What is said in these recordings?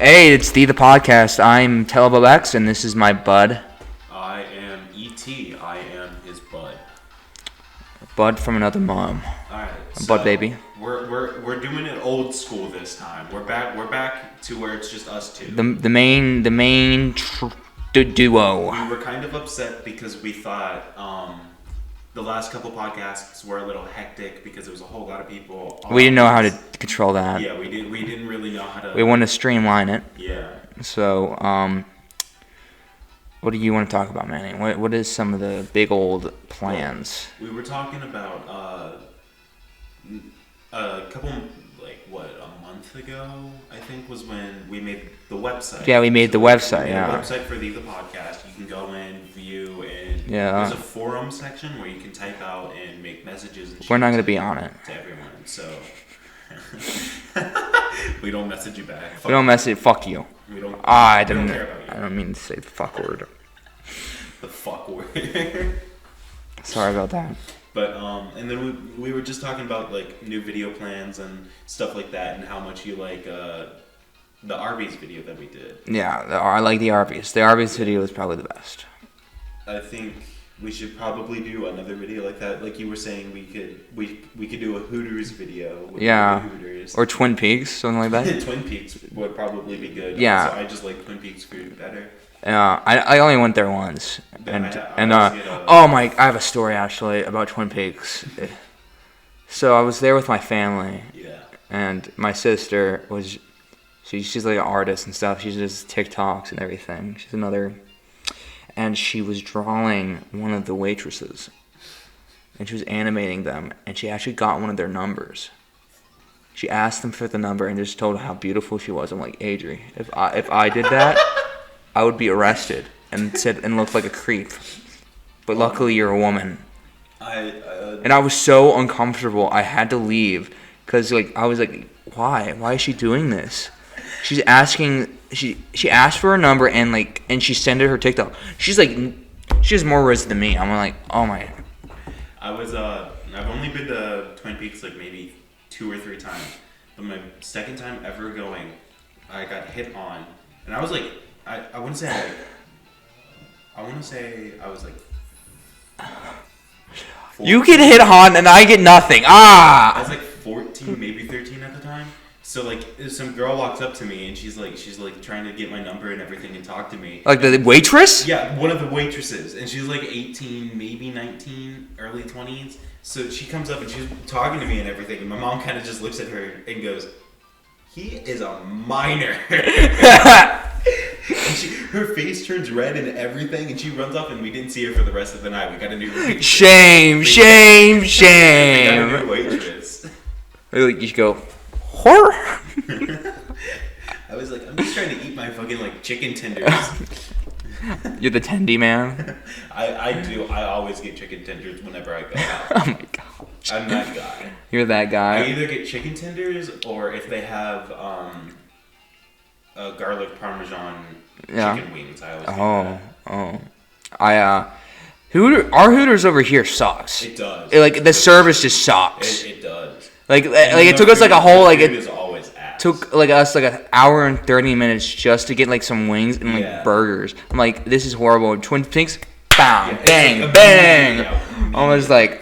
Hey, it's the podcast. I'm Telebob X, and this is my bud. I am E.T. I am his bud. Bud from another mom. Alright, Bud baby. We're doing it old school this time. We're back to where it's just us two. The main duo. We were kind of upset because we thought the last couple podcasts were a little hectic because there was a whole lot of people. We didn't know how to control that. Yeah, we didn't really know how to. We wanted to streamline it. Yeah. So, what do you want to talk about, Manny? What is some of the big old plans? Well, we were talking about a couple, a month ago, I think, was when we made the website. Yeah, we made the website, a website for the podcast. You can go in, view, and there's a forum section where you can type out and make messages. And we're not going to be on it. To everyone, so we don't message you back. We don't message. Fuck you. We don't. I don't care about you. I don't mean to say the fuck word. The fuck word. Sorry about that. But and then we were just talking about like new video plans and stuff like that, and how much you like the Arby's video that we did. Yeah, I like the Arby's. The Arby's video is probably the best. I think we should probably do another video like that. Like you were saying, we could do a Hooters video. With Hooters. Or Twin Peaks, something like that. Twin Peaks would probably be good. Yeah. So I just like Twin Peaks food better. I only went there once, I have a story actually about Twin Peaks. So I was there with my family. Yeah. And my sister was, she's like an artist and stuff. She does TikToks and everything. She's another, and she was drawing one of the waitresses, and she was animating them, and she actually got one of their numbers. She asked them for the number and just told how beautiful she was. I'm like, Adri, if I did that, I would be arrested and look like a creep. But luckily, you're a woman. And I was so uncomfortable. I had to leave because I was like, why? Why is she doing this? She's asking. She asked for a number and she sent it her TikTok. She's like, she has more words than me. I'm like, oh my. I've only been to Twin Peaks like maybe 2 or 3 times, but my second time ever going, I got hit on, and I was like. I want to say I was like 14. You get hit on and I get nothing. I was like 14, maybe 13 at the time. So like some girl walks up to me and she's like trying to get my number and everything and talk to me. Like the waitress? Yeah, one of the waitresses, and she's like 18, maybe 19, early 20s. So she comes up and she's talking to me and everything, and my mom kind of just looks at her and goes, "He is a minor." Her face turns red and everything, and she runs off, and we didn't see her for the rest of the night. We got a new waitress. Shame. We got a new waitress. You should go, whore. I was like, I'm just trying to eat my fucking like chicken tenders. You're the tendy man. I do. I always get chicken tenders whenever I go out. Oh my gosh. I'm that guy. You're that guy. I either get chicken tenders or if they have garlic parmesan chicken wings. I always get that. Our Hooters over here sucks. It does. The service just sucks. It does. It took us like a whole it is always ass. Took us like an hour and 30 minutes just to get like some wings and burgers. I'm like, this is horrible. Twin Peaks, bang, bang. I was like,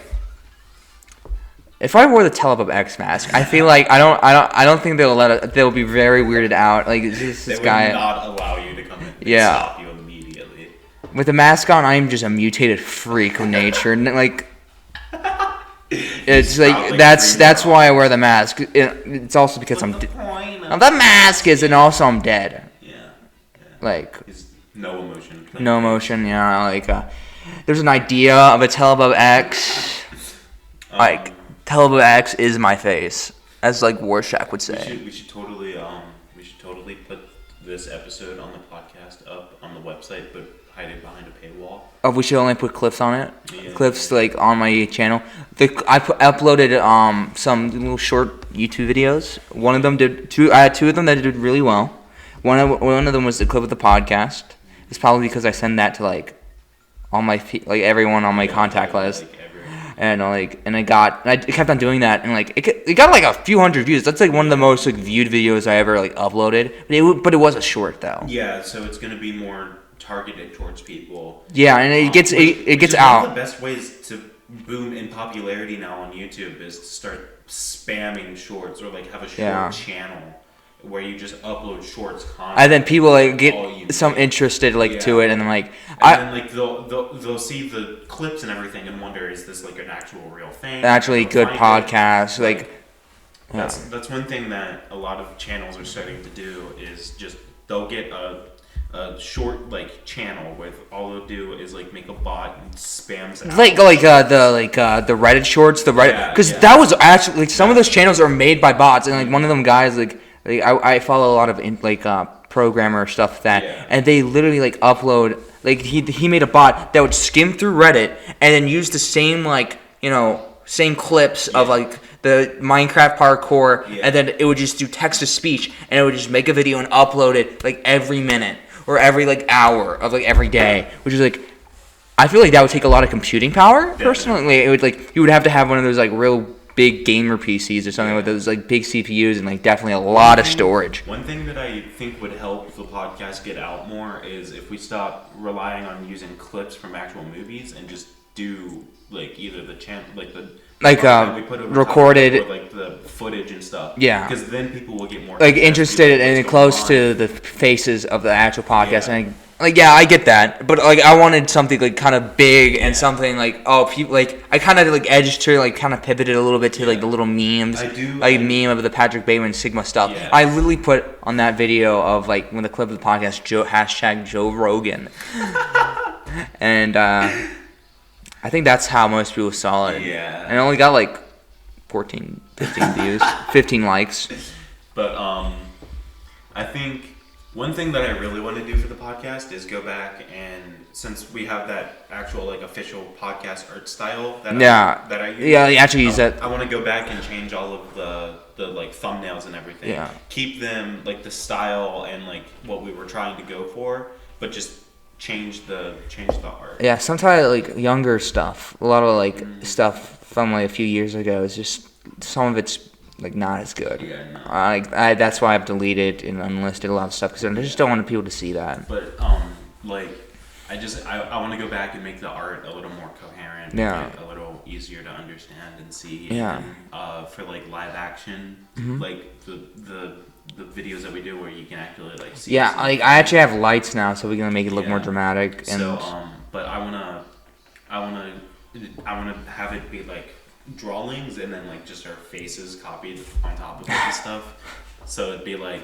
if I wore the Telebob X mask, I feel like I don't think they'll be very weirded out. Like this guy. They would not allow you to come in. They stop you immediately. With the mask on, I'm just a mutated freak of nature, and like. It's like that's why I wear the mask. It's also because the mask is, and also I'm dead. Yeah. Like no emotion. No emotion. Yeah. Like there's an idea of a Telebob X. Telebob X is my face, as like Warshak would say. We should totally put this episode on the podcast up on the website, but hide it behind a paywall. Oh, we should only put clips on it. Yeah. Clips like on my channel. Uploaded some little short YouTube videos. One of them did two. I had 2 of them that did really well. One of them was the clip of the podcast. It's probably because I send that to like all my everyone on my contact list. and I kept on doing that, and like it got like a few hundred views. That's like one of the most like viewed videos I ever like uploaded. But it was a short though. Yeah, so it's gonna be more targeted towards people. Yeah, and it gets Which out. One of the best ways to boom in popularity now on YouTube is to start spamming shorts or like have a short channel where you just upload shorts constantly. And then people like get some interested like to it, and then like then like they'll see the clips and everything and wonder, is this like an actual real thing? actually good podcast like. That's one thing that a lot of channels are starting to do is just they'll get a short like channel with all they'll do is like make a bot and spams it out. The Reddit shorts, the Reddit, because that was actually like some of those channels are made by bots, and like one of them guys like I follow a lot of programmer stuff and they literally like upload like he made a bot that would skim through Reddit and then use the same like same clips of like the Minecraft parkour, and then it would just do text to speech, and it would just make a video and upload it like every minute or every like hour of like every day, which is like I feel like that would take a lot of computing power. Personally, it would like you would have to have one of those like real big gamer PCs or something with those like big CPUs and like definitely a lot of storage. One thing that I think would help the podcast get out more is if we stop relying on using clips from actual movies and just do like either the channel like the we put over recorded or like the footage and stuff. Yeah, because then people will get more like interested and close to the faces of the actual podcast. And I get that, but like I wanted something like kind of big and something like people like I kind of like edged to like kind of pivoted a little bit to like the little memes. Meme of the Patrick Bateman Sigma stuff. Yeah. I literally put on that video of like when the clip of the podcast hashtag Joe Rogan, and I think that's how most people saw it. Yeah. And it only got like 15 views, 15 likes. But I think one thing that I really want to do for the podcast is go back and since we have that actual like official podcast art style that I use. Yeah, you actually use that. I want to go back and change all of the like thumbnails and everything. Yeah. Keep them like the style and like what we were trying to go for, but just change the art. Yeah, sometimes like younger stuff, a lot of like stuff from like a few years ago is just some of it's like not as good. Yeah, no. That's why I've deleted and unlisted a lot of stuff because I just don't want people to see that. But like I want to go back and make the art a little more coherent. Yeah. Make it a little easier to understand and see. Yeah. And, for like live action, like the videos that we do where you can actually like see. Yeah, like I actually have lights now, so we can make it look more dramatic. And so but I wanna have it be like drawings and then like just our faces copied on top of it and stuff. So it'd be like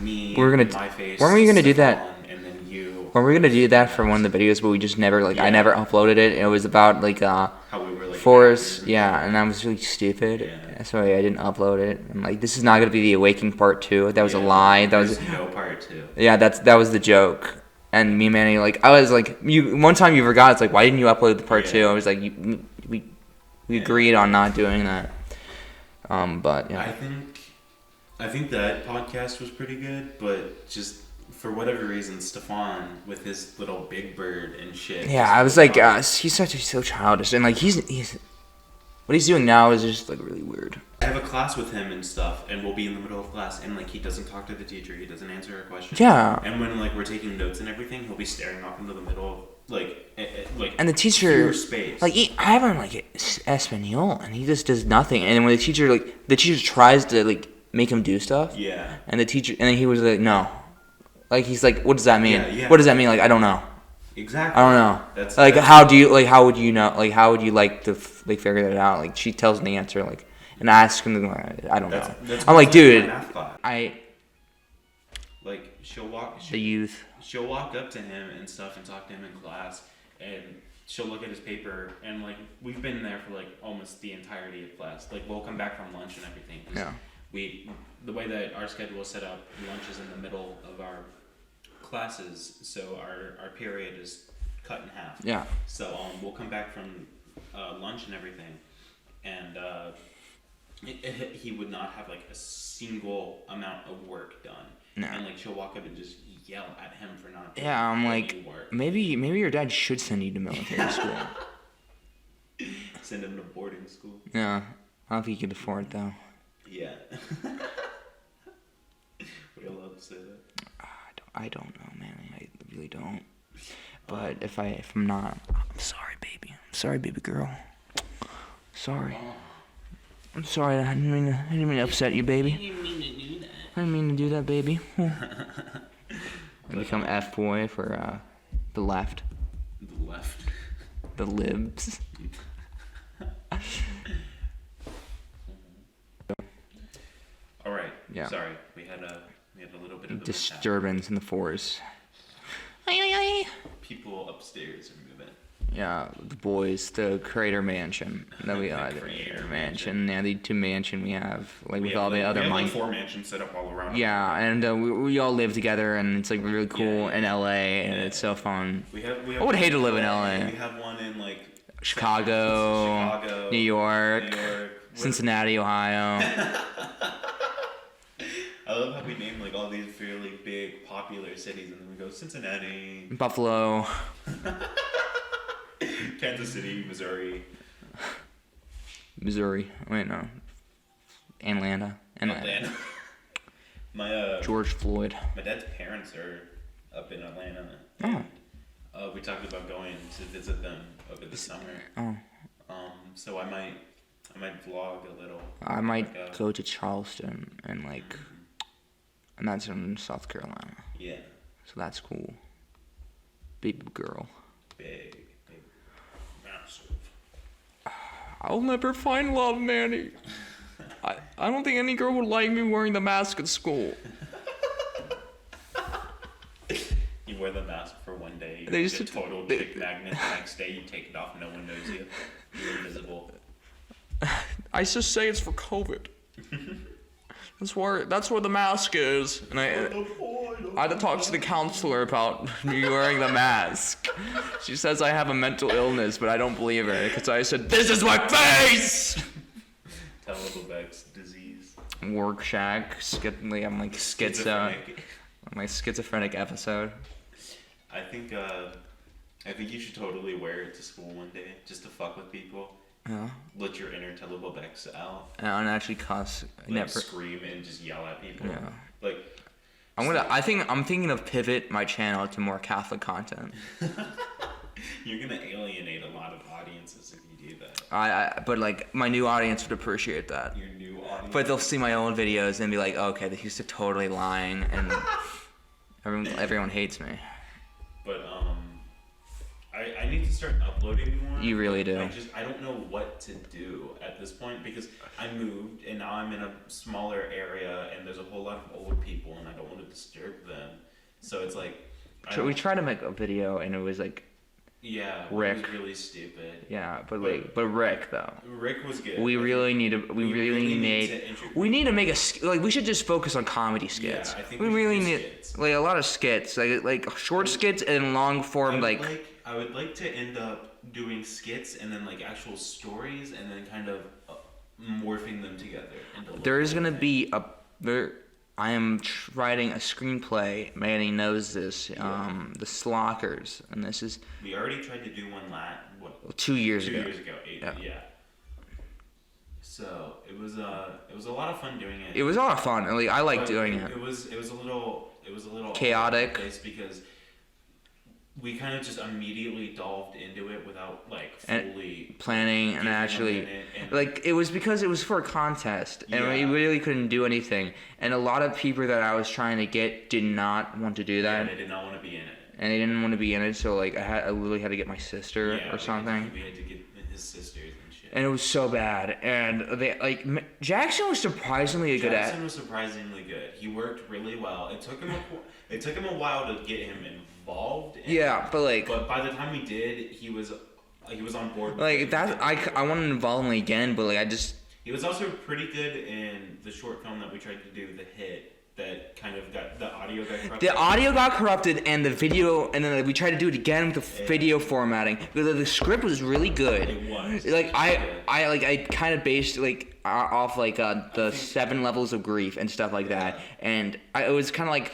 me, my face. Weren't we gonna do that? And then you. Weren't we gonna do that for one of the videos, but we just never I never uploaded it. It was about like how we were like Forrest, and I was really stupid. Yeah. So I didn't upload it. I'm like, this is not gonna be the Awakening Part 2. That was a lie. That was no Part 2. Yeah, that was the joke. And me and Manny, like, I was like, one time you forgot. It's like, why didn't you upload the Part 2? I was like, we agreed on not doing that. But yeah. I think that podcast was pretty good, but just for whatever reason, Stefan with his little Big Bird and shit. Yeah, I was like, he's so childish, and like he's what he's doing now is just like really weird. I have a class with him and stuff, and we'll be in the middle of class, and like he doesn't talk to the teacher, he doesn't answer a question. Yeah. And when like we're taking notes and everything, he'll be staring off into the middle, like and the teacher, pure space. Like I have him like Espanol, and he just does nothing. And when the teacher tries to like make him do stuff. Yeah. And then he was like, no. Like he's like, what does that mean? Yeah. What does that mean? Like I don't know. Exactly. I don't know. That's how would you know? Like how would you like to like figure that out? Like she tells him the answer, like, and I ask him, I don't know. I'm like, dude, like she'll walk up to him and stuff and talk to him in class, and she'll look at his paper, and like we've been there for like almost the entirety of class. Like we'll come back from lunch and everything. Yeah. The way that our schedule is set up, lunch is in the middle of our classes, so our period is cut in half. Yeah. So we'll come back from lunch and everything, and he would not have like a single amount of work done. No. And like she'll walk up and just yell at him for not. Yeah, I'm doing like, any work. maybe your dad should send you to military school. Send him to boarding school. Yeah, I don't think he could afford it though. Yeah. Would you allowed to say that? I don't know, man. I really don't. But if I'm not, I'm sorry, baby. I'm sorry, baby girl. Sorry. I'm sorry. I didn't mean to upset you, baby. I didn't mean to do that. I didn't mean to do that, baby. I become F boy for the left. The left. The libs. All right. Yeah. Sorry, we had a little bit of a Disturbance in the forest. people upstairs are moving. Yeah, the boys, the Crater Mansion. Then we The the Crater Mansion. Yeah, the 2 mansion we have, like We with have, all the like, other we have, mine. like 4 mansions set up all around. Yeah, and we all live together, and it's like really cool Yeah. in LA, and it's so fun. We have I would hate to live in LA. We have one in like Chicago, New York, Cincinnati, Ohio. I love how we name like all these fairly big, popular cities, and then we go Cincinnati, Buffalo. Kansas City, Missouri, Missouri. Wait, no. Atlanta. Atlanta. My George Floyd. my dad's parents are up in Atlanta. Oh. And, we talked about going to visit them over the summer. Oh. So I might vlog a little. I might Like, go to Charleston and like, and that's in South Carolina. Yeah, So that's cool. Baby girl. big, massive. I'll never find love, Manny. I don't think any girl would like me wearing the mask at school. You wear the mask for one day, They you just- get total they- chick magnet. The next day you take it off, no one knows you. You're invisible. I just say it's for COVID. That's where the mask is. And I had to talk to the counselor about me wearing the mask. She says I have a mental illness, but I don't believe her because I said, "This is my face!" Telobabex disease. Work shack, I'm like schizo. Schizophrenic. My schizophrenic episode. I think you should totally wear it to school one day, just to fuck with people. Yeah. Let your inner Telobabex out. And I don't actually cuss. Like scream and just yell at people. Yeah. Like I'm thinking of pivot my channel to more Catholic content. you're gonna alienate a lot of audiences if you do that. But like my new audience would appreciate that. Your new audience. But they'll see my old videos and be like, oh, okay, he's totally lying, and everyone hates me. But I need to start uploading more. You really do. I don't know what to do at this point because I moved and now I'm in a smaller area and there's a whole lot of old people and I don't want to disturb them. So it's like So we tried to make a video and it was like, yeah, Rick. It was really stupid. yeah, but Rick though. Rick was good. We really need to. We really need. We need to make like. We should just focus on comedy skits. Yeah, I think we we should really do need skits. like a lot of skits, like short skits and long form I would like to end up doing skits and then like actual stories and then kind of morphing them together into. There is gonna be a there. I am writing a screenplay. Manny knows this. Yeah. The Slockers, and this is We already tried to do one 2 years 2 ago. years ago. Yeah. Yeah. So it was a lot of fun doing it. It was a lot of fun. Like I like But doing it. It was a little Chaotic. all over the place because we kind of just immediately delved into it without like And fully planning and giving a actually minute and- like it was because it was for a contest and we Yeah. really couldn't do anything, and a lot of people that I was trying to get did not want to do and that, I did not want to be in it. and they didn't want to be in it, so like I literally had to get my sister Yeah, or something, We had to get his sisters and shit. and it was so bad. And they like Jackson was surprisingly good Jackson at was surprisingly good. He worked really well. It took him a while to get him involved. yeah, but like by the time we did, he was on board. like that I want to involve him again, but like I just He was also pretty good in the short film that we tried to do, The Hit. That kind of got the audio got corrupted. the audio got corrupted and the video, and then we tried to do it again with the video formatting. The script was really good. It was. Like It was I kind of based like off like the 7 levels of grief and stuff like that, and it was kind of like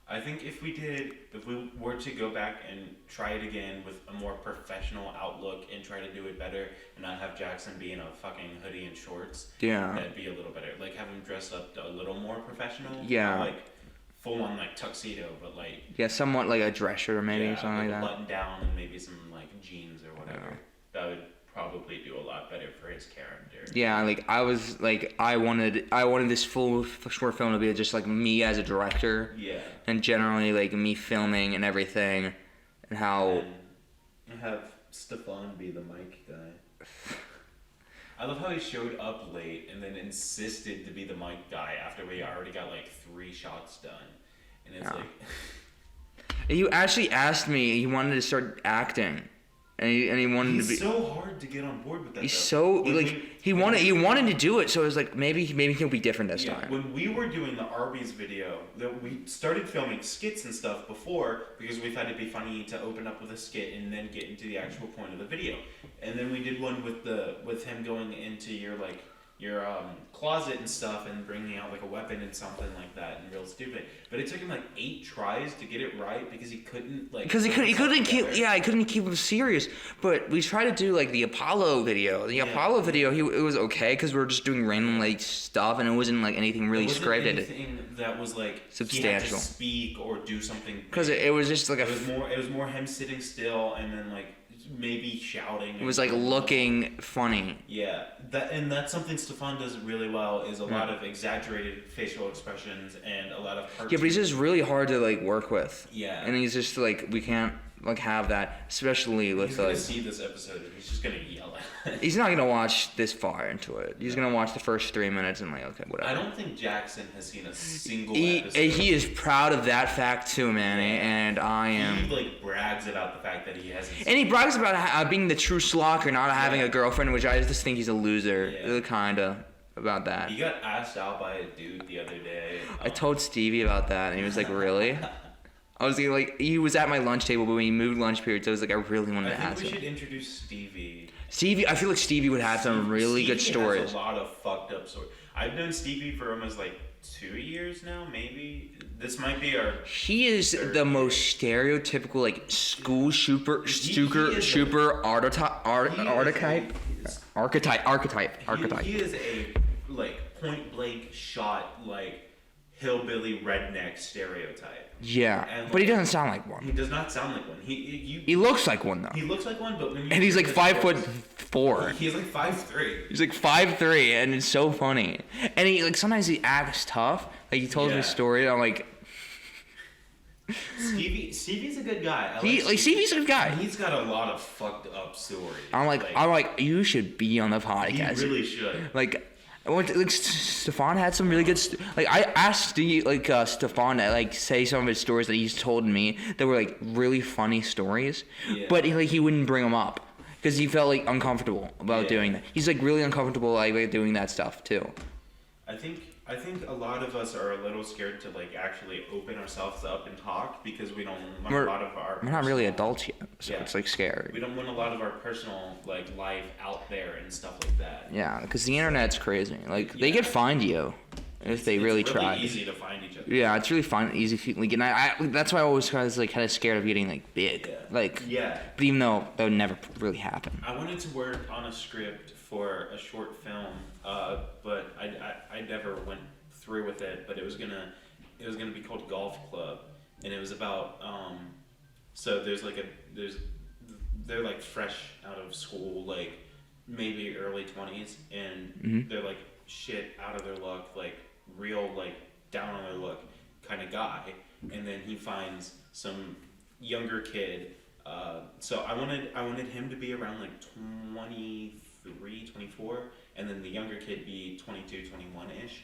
I think if we were to go back and try it again with a more professional outlook and try to do it better and not have Jackson be in a fucking hoodie and shorts, Yeah. that'd be a little better. Like have him dress up a little more professional. Yeah. Not like full on like tuxedo, but like Yeah, somewhat like a dress shirt or maybe yeah, something like a that. button down and maybe some like jeans or whatever. Yeah. That would probably do a lot better for his character. Yeah, like I was like I wanted this full short film to be just like me as a director. Yeah. And generally like me filming and everything, and how. And have Stefan be the mic guy. I love how he showed up late and then insisted to be the mic guy after we already got like 3 shots done, and it's Yeah. like. You actually asked me. He wanted to start acting, and he wanted He's to be. so hard to get on board with that. He's though. so When like we- he wanted to do it, so it was like maybe he'll be different this Yeah, time. when we were doing the Arby's video, that we started filming skits and stuff before because we thought it'd be funny to open up with a skit and then get into the actual point of the video. And then we did one with him going into your closet and stuff and bringing out like a weapon and something like that and real stupid. But it took him like 8 tries to get it right because he couldn't like. Because he couldn't keep together. he couldn't keep him serious. But we tried to do like the Apollo video. The Apollo video, it was okay because we were just doing random like stuff and it wasn't like anything really It wasn't scripted. anything that was like Substantial. He had to speak or do something. Because it was just like It was more him sitting still and then like maybe shouting. it was like looking funny. Yeah, that's something Stefan does really well. Is a lot of exaggerated facial expressions and a lot of. Yeah, but he's just really hard to like work with. Yeah. And he's just like we can't like have that, especially with He's gonna like. see this episode and he's just gonna yell at it. He's not gonna watch this far into it. He's gonna watch the first 3 minutes and like okay, whatever. I don't think Jackson has seen a single He episode. he is proud of that fact too, man, and I am. He like brags about the fact that he hasn't. And he brags about being the true slocker, not having a girlfriend, which I just think he's a loser, Yeah. kinda, about that. He got asked out by a dude the other day. I told Stevie about that, and he was like, "Really?" I was like, he was at my lunch table, but when he moved lunch periods, I was like, I really wanted to I think ask we him. should introduce Stevie. Stevie, I feel like Stevie would have some really good Stevie stories. has a lot of fucked up stories. I've known Stevie for almost like 2 years now, maybe. This might be our. He is the most stereotypical, like school super archetype. He is a like point blank shot like hillbilly redneck stereotype. Yeah, And, but he like, doesn't sound like He one. does not sound like one. He looks like one though, He looks like one, but when you and he's like hear his voice- 5'4". He's like 5'3". He's like 5'3", and it's so funny. And he like sometimes he acts tough. Like he tells me Yeah. a story, and I'm like, Stevie's a good guy. Stevie's a good guy. He's got a lot of fucked up stories. I'm like, you should be on the he podcast. really should. Like, Stefan had some really good. Like, I asked Stefan to like say some of his stories that he's told me that were like really funny stories, Yeah. but he wouldn't bring them up because he felt like uncomfortable about doing that. He's like really uncomfortable like doing that stuff too. I think a lot of us are a little scared to like actually open ourselves up and talk because we don't want a lot of our. We're not really personal- adults yet, so Yeah. it's like scary. We don't want a lot of our personal like life out there and stuff like that. Yeah, because the internet's crazy. Like they Yeah. could find you if they really tried. It's easy to find each other. Yeah, it's really fun, easy. Like, and I that's why I always was like kind of scared of getting like big. Yeah. Like, Yeah. but even though that would never really happen. I wanted to work on a script for a short film, but I never went through with it. But it was gonna be called Golf Club, and it was about so they're like fresh out of school, like maybe early 20s, and they're like shit out of their luck, like real like down on their luck kind of guy, and then he finds some younger kid. So I wanted him to be around like 23, 24, and then the younger kid be 22, 21-ish.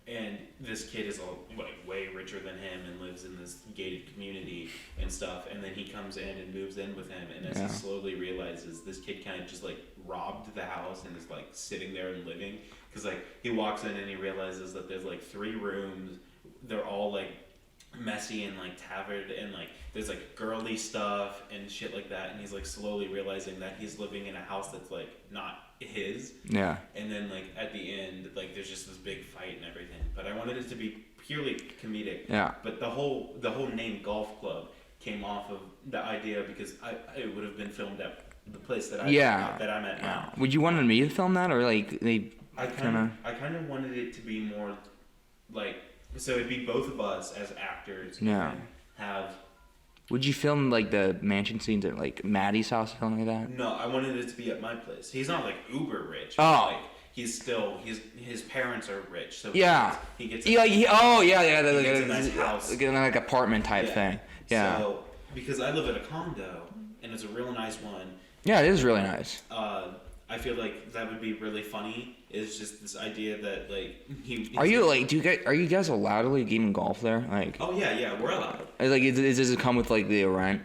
And this kid is like way richer than him and lives in this gated community and stuff. And then he comes in and moves in with him. And as he slowly realizes this kid kind of just like robbed the house and is like sitting there and living. Because like he walks in and he realizes that there's like 3 rooms. They're all like messy and like tattered and like there's like girly stuff and shit like that. And he's like slowly realizing that he's living in a house that's like not his. Yeah. And then like at the end, like there's just this big fight and everything. But I wanted it to be purely comedic. Yeah. But the whole name Golf Club came off of the idea because it would have been filmed at the place that I'm at now. Would you want me to film that, or like they? I kind of wanted it to be more like, so it'd be both of us as actors. Yeah. And have. Would you film like the mansion scenes at like Maddie's house or something like that? No, I wanted it to be at my place. He's not like uber rich. Oh. Like, his parents are rich, so yeah. he gets yeah, he gets a nice house, like an apartment type thing. Yeah. So because I live in a condo and it's a real nice one. Yeah, it is really nice. I feel like that would be really funny. Is just this idea that like are you guys allowed to like even golf there? Like. Oh yeah, we're allowed. Like, does it come with like the rent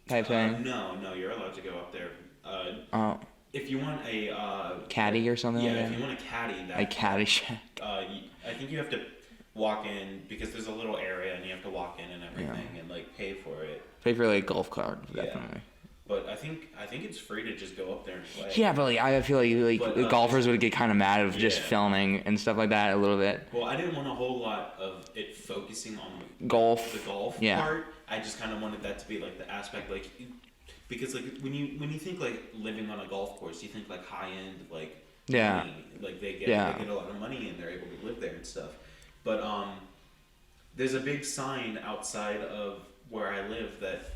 type thing? No, you're allowed to go up there. If you want a caddy or something. Yeah, like that? if you want a caddy, a caddy shack. I think you have to walk in because there's a little area and you have to walk in and everything and like pay for it. Pay for like a golf cart, definitely. But I think it's free to just go up there and play. Yeah, but like I feel like the golfers would get kind of mad of just filming and stuff like that a little bit. Well, I didn't want a whole lot of it focusing on golf. The golf part. I just kind of wanted that to be like the aspect, like because like when you think like living on a golf course, you think like high end, like money. Like they get a lot of money and they're able to live there and stuff. But there's a big sign outside of where I live that.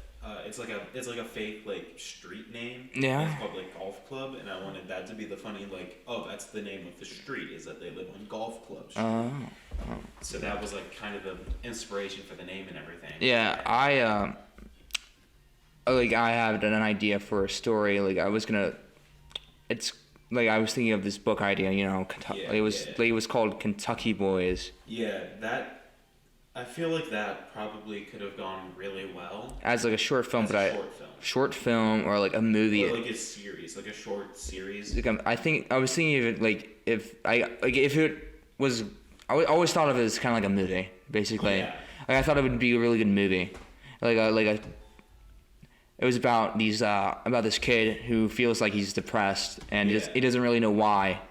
It's like a fake like street name. Yeah. It's called like Golf Club, and I wanted that to be the funny like, oh, that's the name of the street, is that they live on Golf Club Street. Oh. So that was like kind of the inspiration for the name and everything. Yeah, I had an idea for a story. Like I was thinking of this book idea. You know, it was called Kentucky Boys. Yeah, that. I feel like that probably could have gone really well as like a short film, short film or like a movie, or like a series, like a short series. Like I was thinking of it like if it was, I always thought of it as kind of like a movie, basically. Yeah. Like I thought it would be a really good movie, it was about this kid who feels like he's depressed and he doesn't really know why.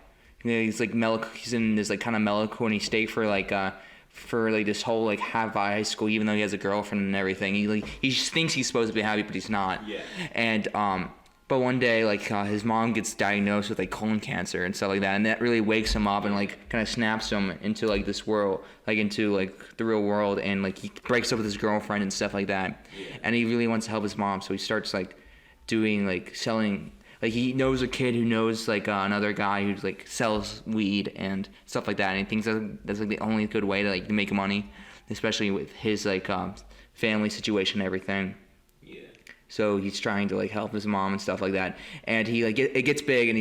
He's like he's in this like kind of melancholy state for this whole like half high school, even though he has a girlfriend and everything. He just thinks he's supposed to be happy, but he's not. Yeah. And but one day his mom gets diagnosed with like colon cancer and stuff like that, and that really wakes him up and like kind of snaps him into like this world, like into like the real world, and like he breaks up with his girlfriend and stuff like that. Yeah. And he really wants to help his mom, so he starts like doing like selling. Like he knows a kid who knows like another guy who like sells weed and stuff like that, and he thinks that's like the only good way to like make money, especially with his like family situation and everything. Yeah. So he's trying to like help his mom and stuff like that, and he like it gets big, and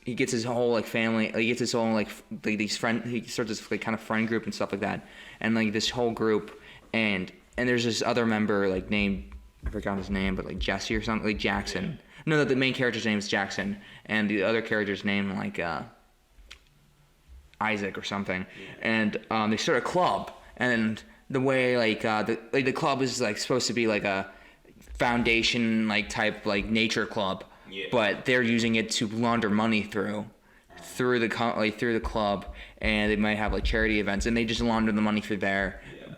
he gets his whole like family, he gets his whole like these friend, he starts this like kind of friend group and stuff like that, and like this whole group, and there's this other member like named, I forgot his name, but like Jesse or something, like Jackson. Yeah. No, the main character's name is Jackson, and the other character's name like Isaac or something. Yeah. And they start a club, and the way the club is like supposed to be like a foundation like type like nature club, but they're using it to launder money through the club, and they might have like charity events, and they just launder the money through there. Yeah.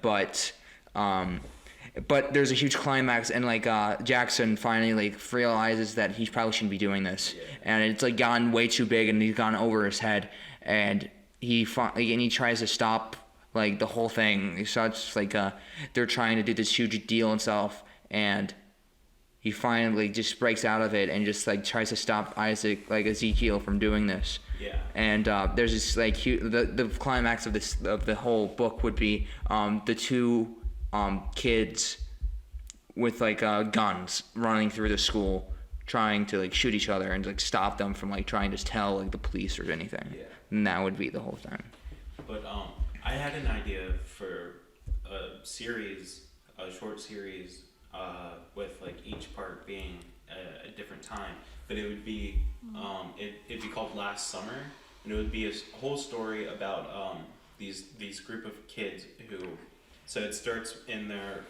But there's a huge climax, and like Jackson finally like realizes that he probably shouldn't be doing this, and it's like gotten way too big, and he's gone over his head, and he tries to stop like the whole thing. He starts like they're trying to do this huge deal and stuff, and he finally just breaks out of it and just like tries to stop Ezekiel from doing this. Yeah. And there's this like the climax of the whole book would be the two kids with like guns running through the school, trying to like shoot each other and like stop them from like trying to tell like the police or anything. Yeah. And that would be the whole thing. But I had an idea for a short series, with like each part being a different time. But it would be it'd be called Last Summer, and it would be a whole story about these group of kids who. So it starts in their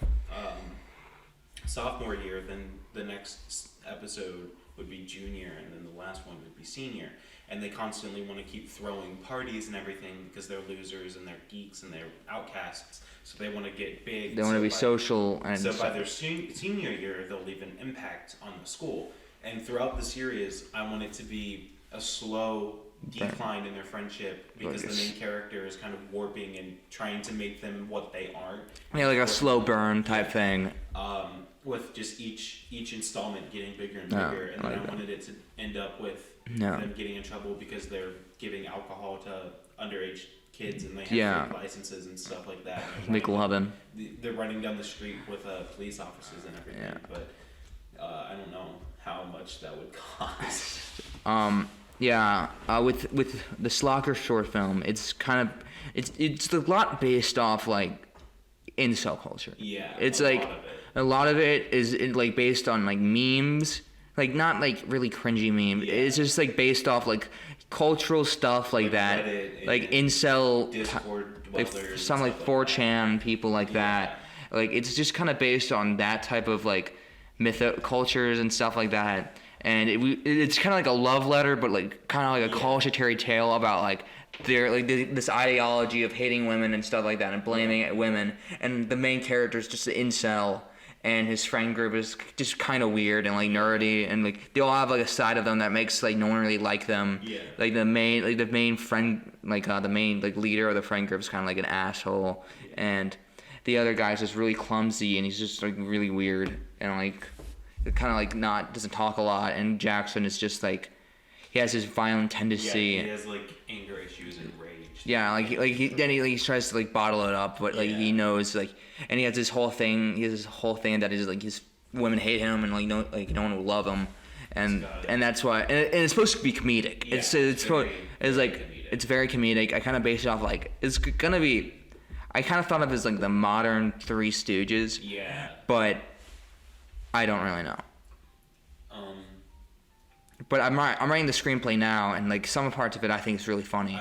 sophomore year, then the next episode would be junior, and then the last one would be senior. and they constantly want to keep throwing parties and everything because they're losers and they're geeks and they're outcasts. So they want to get big. They want to be social, and so by their senior year, they'll leave an impact on the school. And throughout the series, I want it to be a slow decline in their friendship because the main character is kind of warping and trying to make them what they aren't. Yeah, like a slow burn type thing. With just each installment getting bigger and bigger, and then I wanted it to end up with them getting in trouble because they're giving alcohol to underage kids and they have fake licenses and stuff like that. McLovin. They're running down the street with police officers and everything, but I don't know how much that would cost. With the Slacker short film, it's kind of it's a lot based off like incel culture. Yeah, it's like a lot of it is like based on like memes, like not like really cringy memes. Yeah. It's just like based off like cultural stuff like that, Reddit, like incel, Discord like some like 4chan people like that. Like it's just kind of based on that type of like cultures and stuff like that. And it's kind of like a love letter, but like kind of like a cautionary tale about like their like this ideology of hating women and stuff like that and blaming women. And the main character is just an incel, and his friend group is just kind of weird and like nerdy, and like they all have like a side of them that makes like no one really like them. Yeah. Like the main friend, like the main like leader of the friend group is kind of like an asshole, and the other guy's just really clumsy and he's just like really weird and like kind of like doesn't talk a lot, and Jackson is just like he has this violent tendency. Yeah, he has like anger issues and rage. Yeah, he tries to like bottle it up, but like he knows like, and he has this whole thing. He has this whole thing that is like his women hate him and like no one will love him, and that's why. And it's supposed to be comedic. Yeah, it's very comedic. I kind of based it off like it's gonna be. I kind of thought of it as like the modern Three Stooges. Yeah. But I don't really know. But I'm writing the screenplay now, and like some parts of it I think is really funny.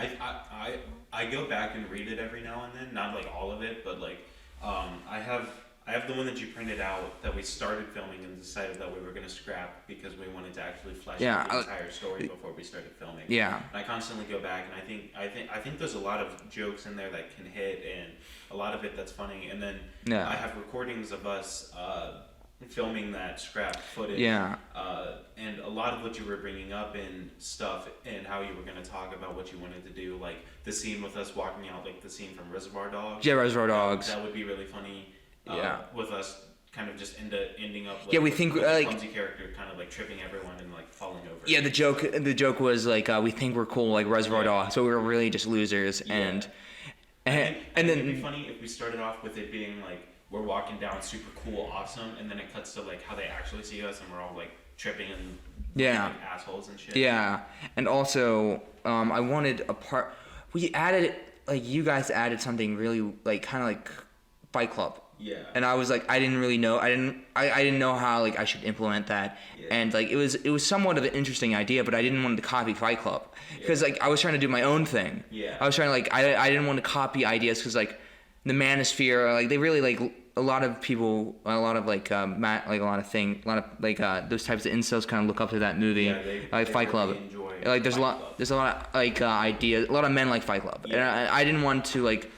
I go back and read it every now and then, not like all of it, but like I have the one that you printed out that we started filming and decided that we were going to scrap because we wanted to actually flesh out the entire story before we started filming. Yeah. And I constantly go back, and I think there's a lot of jokes in there that can hit, and a lot of it that's funny. And then I have recordings of us filming that scrap footage. Yeah. And a lot of what you were bringing up in stuff and how you were going to talk about what you wanted to do, like the scene with us walking out, like the scene from Reservoir Dogs. Yeah, Reservoir Dogs. That would be really funny. With us kind of just ending up like, we think with like a clumsy character kind of like tripping everyone and like falling over. Yeah, the joke was like we think we're cool like Reservoir Dogs, so we were really just losers. And then it'd be funny if we started off with it being like we're walking down super cool, awesome, and then it cuts to like how they actually see us and we're all like tripping and like assholes and shit. Yeah, and also I wanted a part. We added like you guys added something really like kind of like Fight Club. Yeah. And I was like, I didn't really know. I didn't know how like I should implement that. Yeah. And like it was somewhat of an interesting idea, but I didn't want to copy Fight Club because like I was trying to do my own thing. Yeah. I was trying to like I didn't want to copy ideas because like the Manosphere, like they really like a lot of people, a lot of like a lot of like those types of incels kind of look up to that movie, like Fight Club. Like there's a lot of like ideas, a lot of men like Fight Club, and I didn't want to like.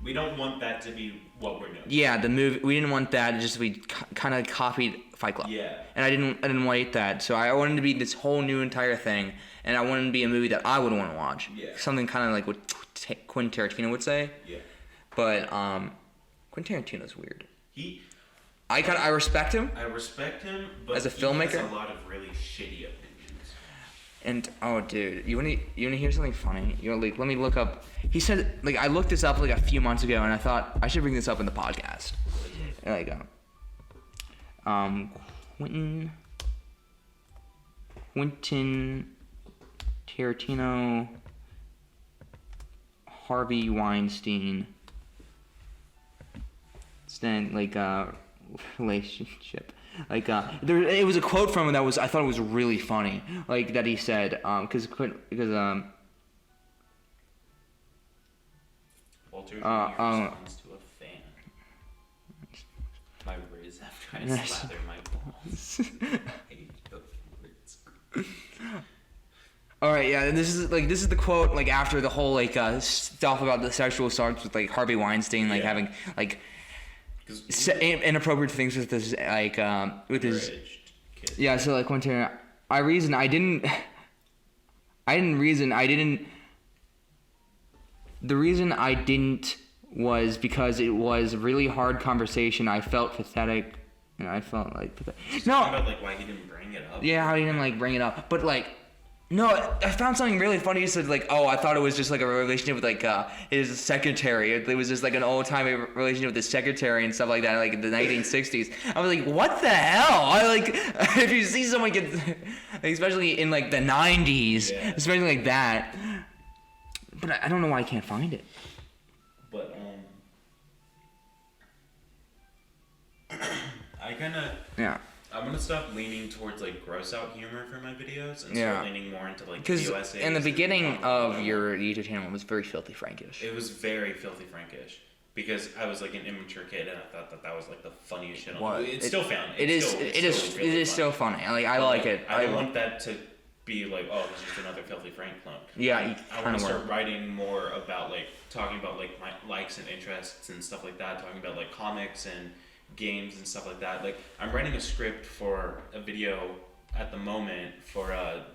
We don't want that to be what we're doing. Yeah, the movie. We didn't want that. Just we kind of copied Fight Club. Yeah. And I didn't want that. So I wanted to be this whole new entire thing, and I wanted to be a movie that I would want to watch. Yeah. Something kind of like what Quentin Tarantino would say. Yeah. But Quentin Tarantino's weird. I respect him. I respect him, but as a filmmaker, he has a lot of really shitty opinions. And oh, dude, you wanna hear something funny? Like, let me look up. He said, like, I looked this up like a few months ago, and I thought I should bring this up in the podcast. There you go. Quentin Tarantino, Harvey Weinstein. Then like relationship. Like it was a quote from him that was I thought it was really funny. Like that he said because Walter responds to a fan. My words after I slather my balls. All right, yeah. And this is the quote like after the whole like stuff about the sexual assaults with like Harvey Weinstein like having like inappropriate things with his like with his kid. yeah. So like one time, the reason I didn't was because it was a really hard conversation. I felt pathetic, and I felt like pathetic. No, about like why he didn't bring it up. Yeah, how he didn't like bring it up, but like. No, I found something really funny. He said, like, oh, I thought it was just, like, a relationship with, like, his secretary. It was just, like, an old-time relationship with his secretary and stuff like that, like, in the 1960s. I was like, what the hell? I, like, if you see someone get, especially in, like, the 90s, especially like that. But I don't know why I can't find it. But, I kind of... Yeah. I'm gonna stop leaning towards like gross out humor for my videos and start leaning more into like because essays. In the beginning of your YouTube channel, it was very filthy Frankish. It was very filthy Frankish because I was like an immature kid and I thought that was like the funniest shit. It's still funny. It is still funny. Like I like it. I don't want that to be like, oh, it's just another filthy Frank clone. Yeah, I want to start writing more about like talking about like my likes and interests and stuff like that. Talking about like comics and games and stuff like that. Like I'm writing a script for a video at the moment for a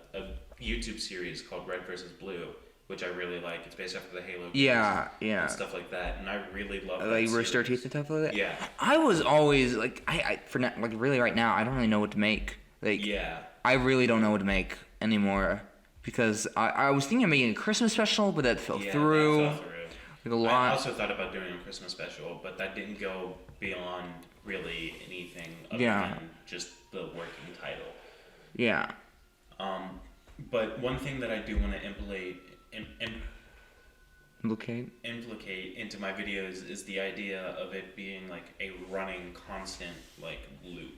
YouTube series called Red vs. Blue, which I really like. It's based after the Halo games and stuff like that, and I really love that like Rooster Teeth and stuff like that. Yeah, I was always like I for now, like really right now I don't really know what to make. Like I really don't know what to make anymore because I was thinking of making a Christmas special, but that fell through. Like a lot. I also thought about doing a Christmas special, but that didn't go beyond really anything other than just the working title. Yeah. But one thing that I do want to implicate into my videos is the idea of it being like a running constant like loop.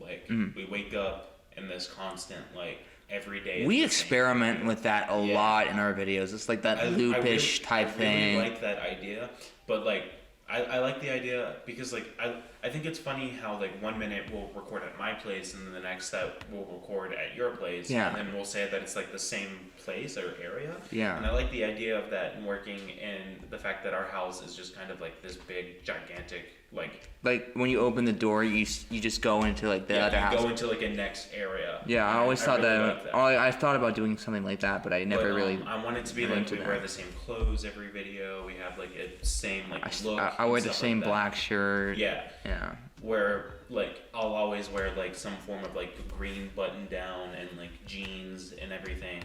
Like we wake up in this constant like every day. We experiment with that a lot in our videos. It's like that loopish type thing. I really like that idea, but like I like the idea because like I think it's funny how like 1 minute we'll record at my place and then the next that we'll record at your place and then we'll say that it's like the same place or area. And I like the idea of that and working in the fact that our house is just kind of like this big gigantic like when you open the door you just go into like the other house. Go into like a next area. I always thought that. I thought about doing something like that, but I never really. I want it to be like we wear the same clothes every video. We have like a same like look. I wear the same black shirt. Yeah. Where like I'll always wear like some form of like green button down and like jeans and everything,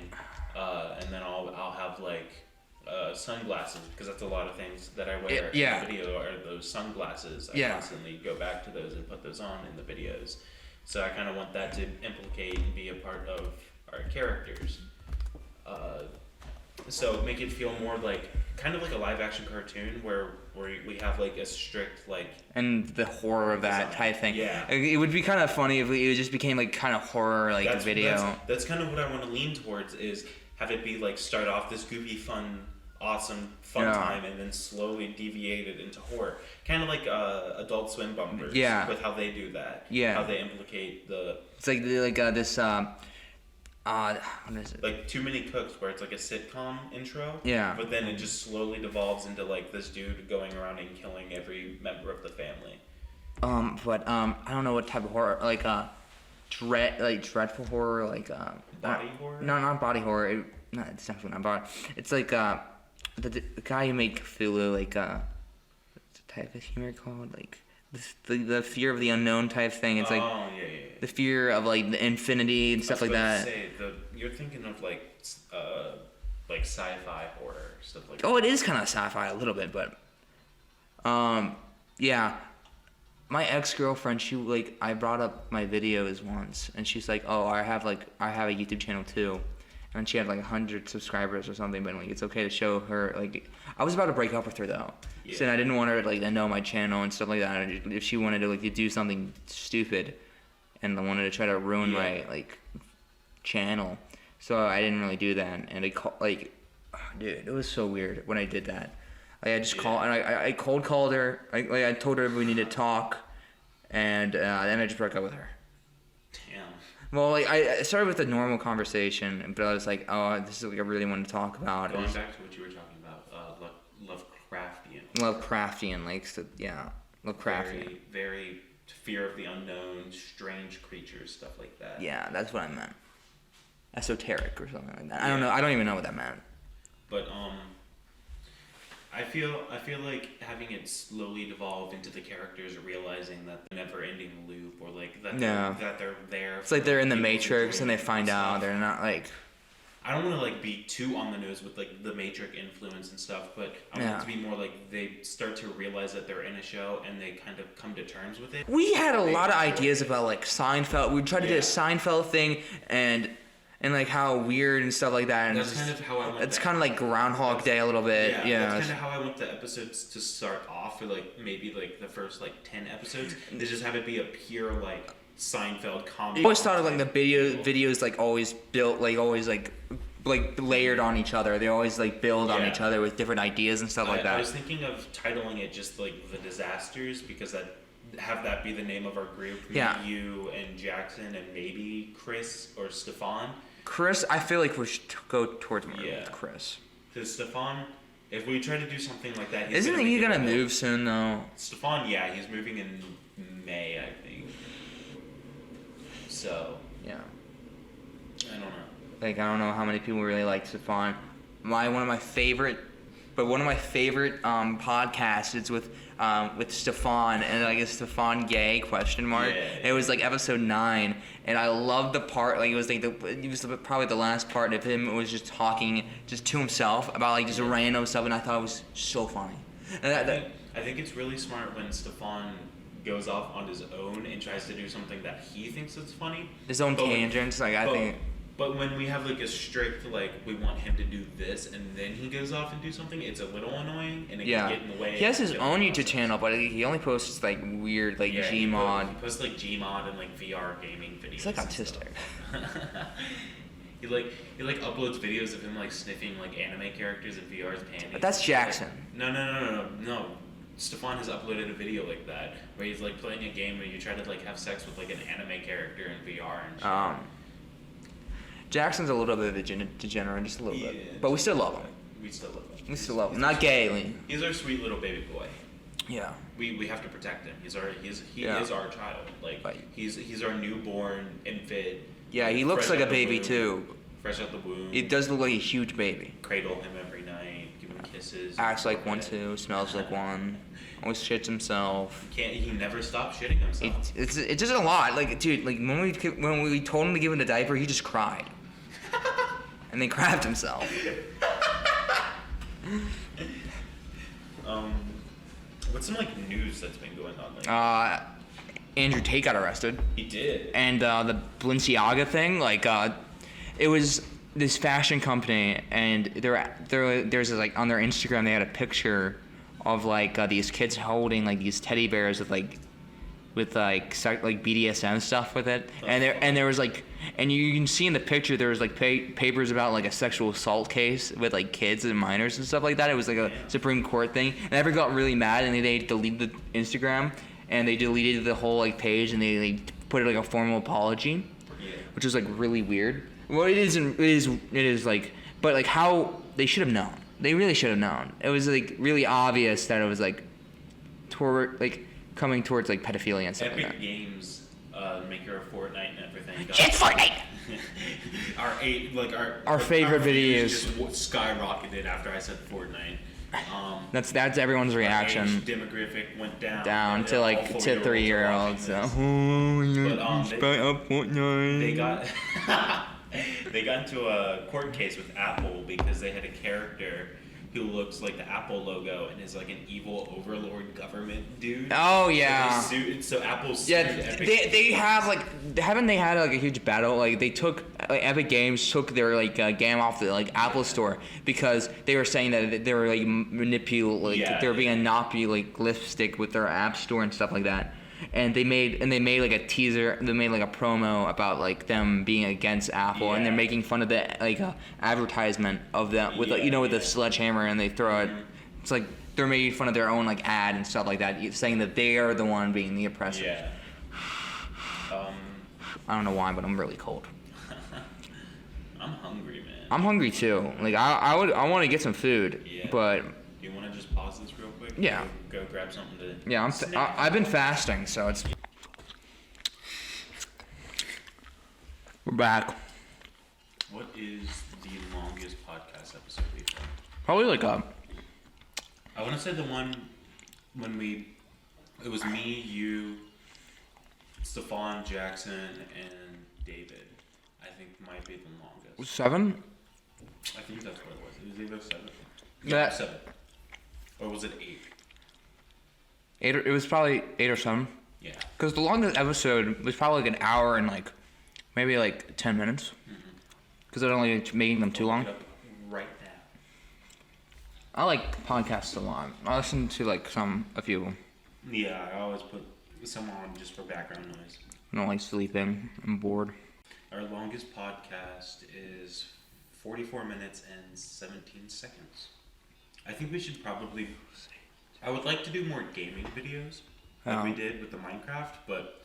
and then I'll have like sunglasses because that's a lot of things that I wear in the video are those sunglasses. I constantly go back to those and put those on in the videos. So I kind of want that to implicate and be a part of our characters. So make it feel more like kind of like a live action cartoon where we have like a strict like and the horror of that type thing. It would be kind of funny if it just became like kind of horror like video. That's kind of what I want to lean towards is have it be like start off this goofy fun time and then slowly deviate it into horror, kind of like Adult Swim bumpers with how they do that, how they implicate it's like this what is it? Like Too Many Cooks, where it's like a sitcom intro. But then it just slowly devolves into like this dude going around and killing every member of the family. But I don't know what type of horror, like dreadful horror, like body horror. No, not body horror. It's definitely not body. It's like the guy who made Cthulhu, like what's the type of humor called? Like the fear of the unknown type thing. It's like the fear of like the infinity and stuff like that. You're thinking of like sci-fi horror stuff like that. Oh, it is kind of sci-fi a little bit, but my ex-girlfriend, I brought up my videos once, and she's like, oh, I have a YouTube channel too. And she had like 100 subscribers or something, but like it's okay to show her. Like I was about to break up with her though, so I didn't want her like to know my channel and stuff like that. And if she wanted to like to do something stupid, and wanted to try to ruin my like channel, so I didn't really do that. And dude, it was so weird when I did that. Like I just called and I cold called her. I told her we needed to talk, and then I just broke up with her. Damn. Well, like I started with a normal conversation, but I was like, oh, this is like I really want to talk about. Going back to what you were talking about, Lovecraftian. Lovecraftian, like Lovecraftian. Very, very fear of the unknown, strange creatures, stuff like that. Yeah, that's what I meant. Esoteric or something like that. I don't know. I don't even know what that meant. But I feel like having it slowly devolve into the characters realizing that the never-ending loop, or like that they're there. It's like they're in the Matrix and they find out they're not like. I don't want to like be too on the nose with like the Matrix influence and stuff, but I want it to be more like they start to realize that they're in a show and they kind of come to terms with it. We had a lot of ideas about like Seinfeld. We tried to do a Seinfeld thing and like how weird and stuff like that. And that's kind of how I went. It's kind of like Groundhog Day a little bit. Yeah, that's kind of how I want the episodes to start off, or like maybe like the first like 10 episodes. They just have it be a pure like Seinfeld comedy. I always thought of like the videos like always built like always like layered on each other. They always like build on each other with different ideas and stuff like that. I was thinking of titling it just like The Disasters, because have that be the name of our group. Me, you and Jackson and maybe Chris or Stefan. Chris, I feel like we should go towards more with Chris. Because Stefan, if we try to do something like that, isn't he gonna move soon though? Stefan, he's moving in May, I think. So yeah, I don't know. Like I don't know how many people really like Stefan. One of my favorite podcasts is with Stefan and like a Stefan Gay ? It was like episode 9, and I loved the part like it was probably the last part of him. It was just talking just to himself about like just random stuff, and I thought it was so funny. I think it's really smart when Stefan goes off on his own and tries to do something that he thinks is funny. His own tangents, I think. But when we have like a strict like we want him to do this and then he goes off and do something, it's a little annoying and it can get in the way. He has his own YouTube channel, but he only posts like weird like Gmod. He posts like Gmod and like VR gaming videos. He's like autistic. He uploads videos of him like sniffing like anime characters in VR's panties. But that's Jackson. No. Stefan has uploaded a video like that where he's like playing a game where you try to like have sex with like an anime character in VR and shit. Jackson's a little bit of a degenerate, just a little bit. But we still love him. We still love him. Not gayly. He's our sweet little baby boy. Yeah. We have to protect him. He is our child. Like he's our newborn infant. Yeah, he looks like a baby too. Fresh out the womb. He does look like a huge baby. Cradle him every night, give him kisses. Acts like one too, smells like one. Always shits himself. He never stops shitting himself. It's just a lot. Like dude, like when we told him to give him a diaper, he just cried. And then crapped himself. What's some like news that's been going on lately? Andrew Tate got arrested. He did. And the Balenciaga thing, like it was this fashion company, and there's like on their Instagram they had a picture of like these kids holding like these teddy bears with like BDSM stuff with it, and there was like, and you can see in the picture there was like papers about like a sexual assault case with like kids and minors and stuff like that. It was like a Supreme Court thing, and everyone got really mad and they deleted the Instagram and they deleted the whole like page and they put it like a formal apology, which was like really weird. Well, it is like, but like how they should have known. They really should have known. It was like really obvious that it was like coming towards like pedophilia and stuff Epic like that. Games, maker of Fortnite and everything. It's Fortnite! our favorite videos just skyrocketed after I said Fortnite. That's everyone's reaction. Age demographic went down to 3-year-olds. They got into a court case with Apple because they had a character who looks like the Apple logo and is like an evil overlord government dude. Oh yeah. So Apple's sued Epic. They have like haven't they had like a huge battle? Like they took Epic Games took their like game off the like Apple Store because they were saying that they were like they were being a nappy like lipstick with their App Store and stuff like that. And they made like a teaser. They made like a promo about like them being against Apple, and they're making fun of the like advertisement of them with with the sledgehammer, and they throw it. It's like they're making fun of their own like ad and stuff like that, saying that they are the one being the oppressor. Yeah. I don't know why, but I'm really cold. I'm hungry, man. I'm hungry too. Like I want to get some food, Yeah. but Do you want to just pause this real quick? Yeah. Go grab something to. yeah, I've been fasting, so it's. We're back. What is the longest podcast episode we've done? Probably like I want to say the one when it was me, you, Stefan, Jackson, and David. I think might be the longest. 7. I think that's what it was. It was either 7. Yeah. 7. Or was it 8? 8. It was probably 8 or 7. Yeah. Because the longest episode was probably like an hour and like maybe like 10 minutes. Because I don't like making them too long. Look it up right now. I like podcasts a lot. I listen to like a few of them. Yeah, I always put some on just for background noise. I don't like sleeping. I'm bored. Our longest podcast is 44 minutes and 17 seconds. I think we should probably. I would like to do more gaming videos like we did with the Minecraft, but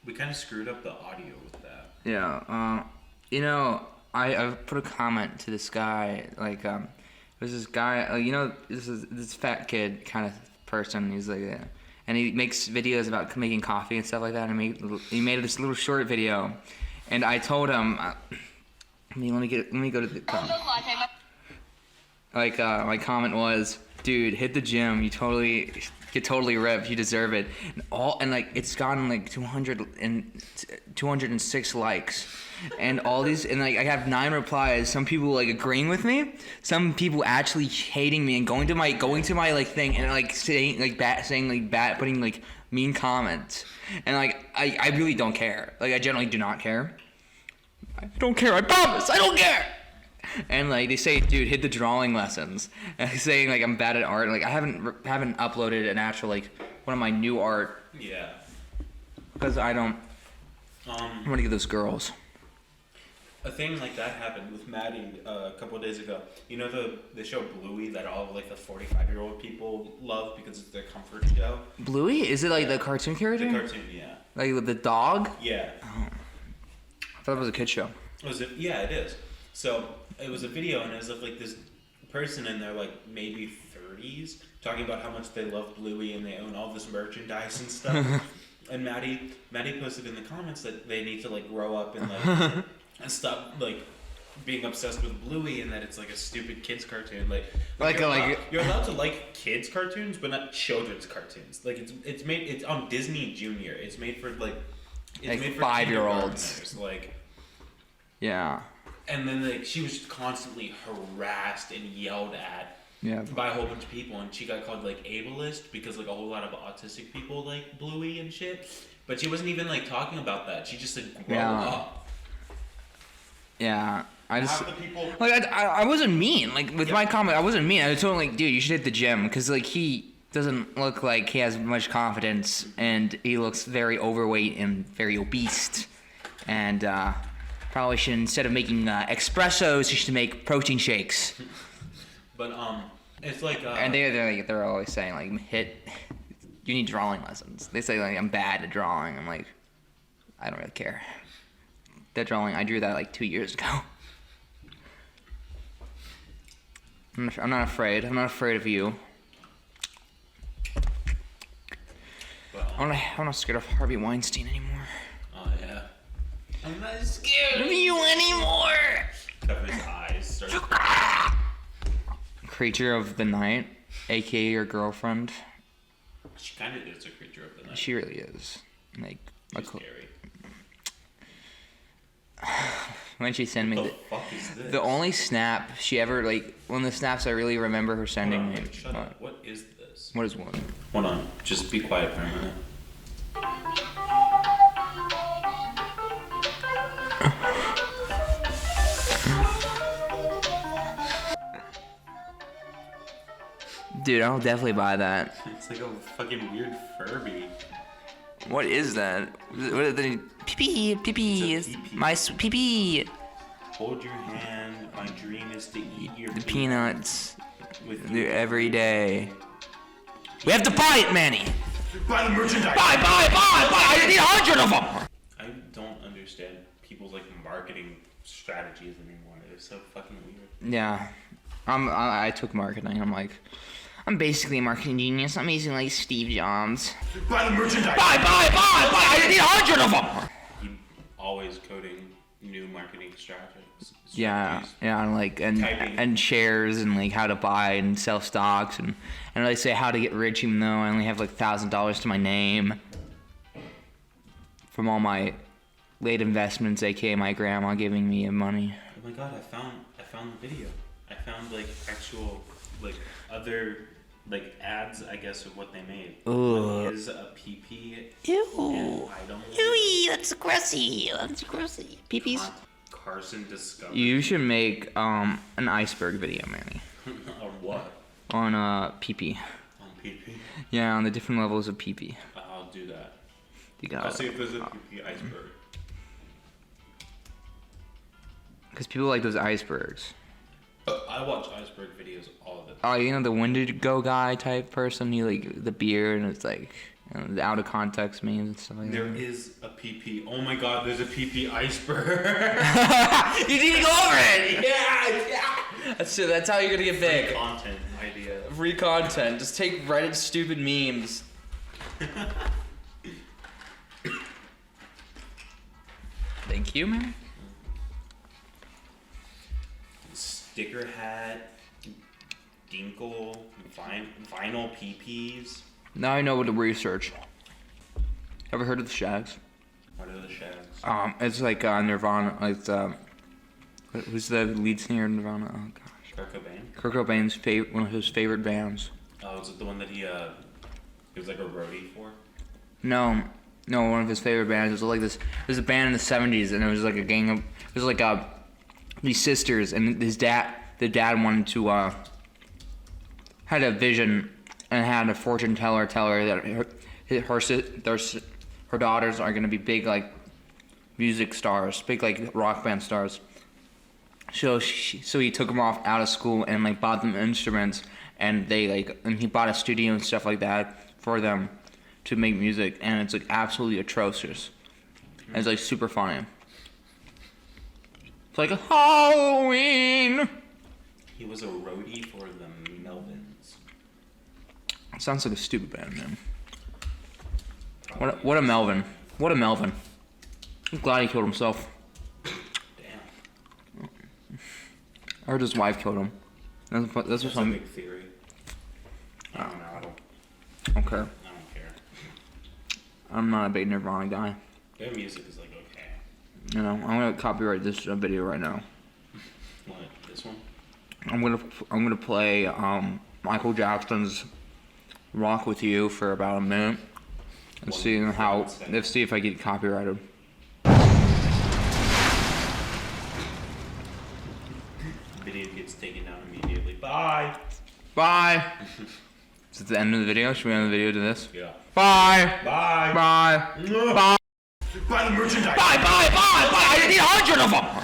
we kind of screwed up the audio with that. Yeah. You know, I put a comment to this guy. Like, there's this guy. This fat kid kind of person. He's like, and he makes videos about making coffee and stuff like that. And he made this little short video, and I told him, let me go to the comment. Like, my comment was, dude, hit the gym. You get totally ripped. You deserve it. And like, it's gotten like 206 likes. And all these, and like, I have 9 replies. Some people like agreeing with me. Some people actually hating me and going to my like thing and like saying putting like mean comments. And like, I really don't care. Like, I generally do not care. I don't care. I promise. I don't care. And like they say, dude, hit the drawing lessons. And saying like I'm bad at art. Like I haven't uploaded an actual like one of my new art. Yeah. Because I don't. I'm gonna get those girls. A thing like that happened with Maddie a couple of days ago. You know the show Bluey that all of like the 45-year-old people love because it's their comfort show. Bluey? Is it like the cartoon character? The cartoon, yeah. Like with the dog? Yeah. Oh. I thought it was a kid show. Was it? Yeah, it is. So it was a video, and it was of like this person in their like maybe 30s talking about how much they love Bluey and they own all this merchandise and stuff. And Maddie posted in the comments that they need to like grow up and like and stop like being obsessed with Bluey and that it's like a stupid kids cartoon. You're allowed to like kids cartoons, but not children's cartoons. Like it's on Disney Junior. It's made for like made for 5-year-olds. Like yeah. And then like she was constantly harassed and yelled at by a whole bunch of people, and she got called like ableist because like a whole lot of autistic people like Bluey and shit. But she wasn't even like talking about that. She just said grow up. Yeah. I just Half the people like I wasn't mean. Like with my comment, I wasn't mean. I told him like, dude, you should hit the gym because like he doesn't look like he has much confidence, and he looks very overweight and very obese, and probably should, instead of making espressos, you should make protein shakes. But it's like and they're always saying like you need drawing lessons. They say like I'm bad at drawing. I'm like, I don't really care. That drawing, I drew that like 2 years ago. I'm not afraid. I'm not afraid of you. I'm not scared of Harvey Weinstein anymore. Oh yeah. I'm not scared of you anymore. Cover his eyes. Creature of the night, aka your girlfriend. She kind of is a creature of the night. She really is. Like, she's scary. When she sent me what the fuck is this? The only snap she ever like, one of the snaps I really remember her sending me. Shut up. What is this? What is what? Hold on. Just be quiet for a minute. Dude, I'll definitely buy that. It's like a fucking weird Furby. What is that? What are the pee-pee, my pee-pee. Hold your hand. My dream is to eat your the peanuts with you every day. We have to buy it, Manny. Buy the merchandise. Buy! I need 100 of them. I people's like marketing strategies anymore. They're so fucking weird. Yeah. I took marketing. I'm basically a marketing genius. I'm basically like Steve Jobs. Buy the merchandise. Buy! I need 100 of them. He always coding new marketing strategies. Yeah, and shares and like how to buy and sell stocks and they say how to get rich even though I only have like $1,000 to my name from all my late investments, aka my grandma giving me money. Oh my god, I found the video. I found like actual like other like ads, I guess, of what they made. Ugh. One is a PP. Ew. Item. Ew, that's grossy. Peepees. Carson discovered. You should make an iceberg video, Manny. On what? On PP. On PP. Yeah, on the different levels of PP. I'll do that. You got I'll see if there's a PP iceberg. Because people like those icebergs. I watch iceberg videos all the time. Oh, you know the Wendigo guy type person? He like the beard and it's like the out of context memes and stuff like There that. is a PP. Oh my god, there's a PP iceberg. You need to go over it. Yeah. That's it. That's how you're gonna get big. Content idea. Free content. Just take Reddit stupid memes. Thank you, man. Sticker hat, Dinkle, vinyl PPs. Now I know what to research. Ever heard of the Shags? What are the shags? It's like Nirvana. It's who's the lead singer of Nirvana? Oh gosh. Kurt Cobain? Kurt Cobain's one of his favorite bands. Oh, is it the one that he was like a roadie for? No, one of his favorite bands. It was like this. It was a band in the '70s, and it was like a gang of. It was like these sisters, and the dad wanted to had a vision and had a fortune teller tell her that her daughters are gonna be big like music stars, big like rock band stars. So he took them off out of school and like bought them instruments, and he bought a studio and stuff like that for them to make music, and it's like absolutely atrocious. And it's like super funny. It's like Halloween. He was a roadie for the Melvins. It sounds like a stupid band, man. What a Melvin. What a Melvin. I'm glad he killed himself. Damn. I heard his wife killed him. That's That's what's a I'm. big theory. I don't know. Okay. I don't care. I'm not a big Nirvana guy. Their music is like okay. You know, I'm gonna copyright this video right now. What? This one? I'm gonna play Michael Jackson's "Rock with You" for about a minute and see if I get copyrighted. Video gets taken down immediately. Bye. Bye. Is it the end of the video? Should we end the video to this? Yeah. Bye. Bye. Bye. Bye. Buy the merchandise. Bye. I need 100 of them.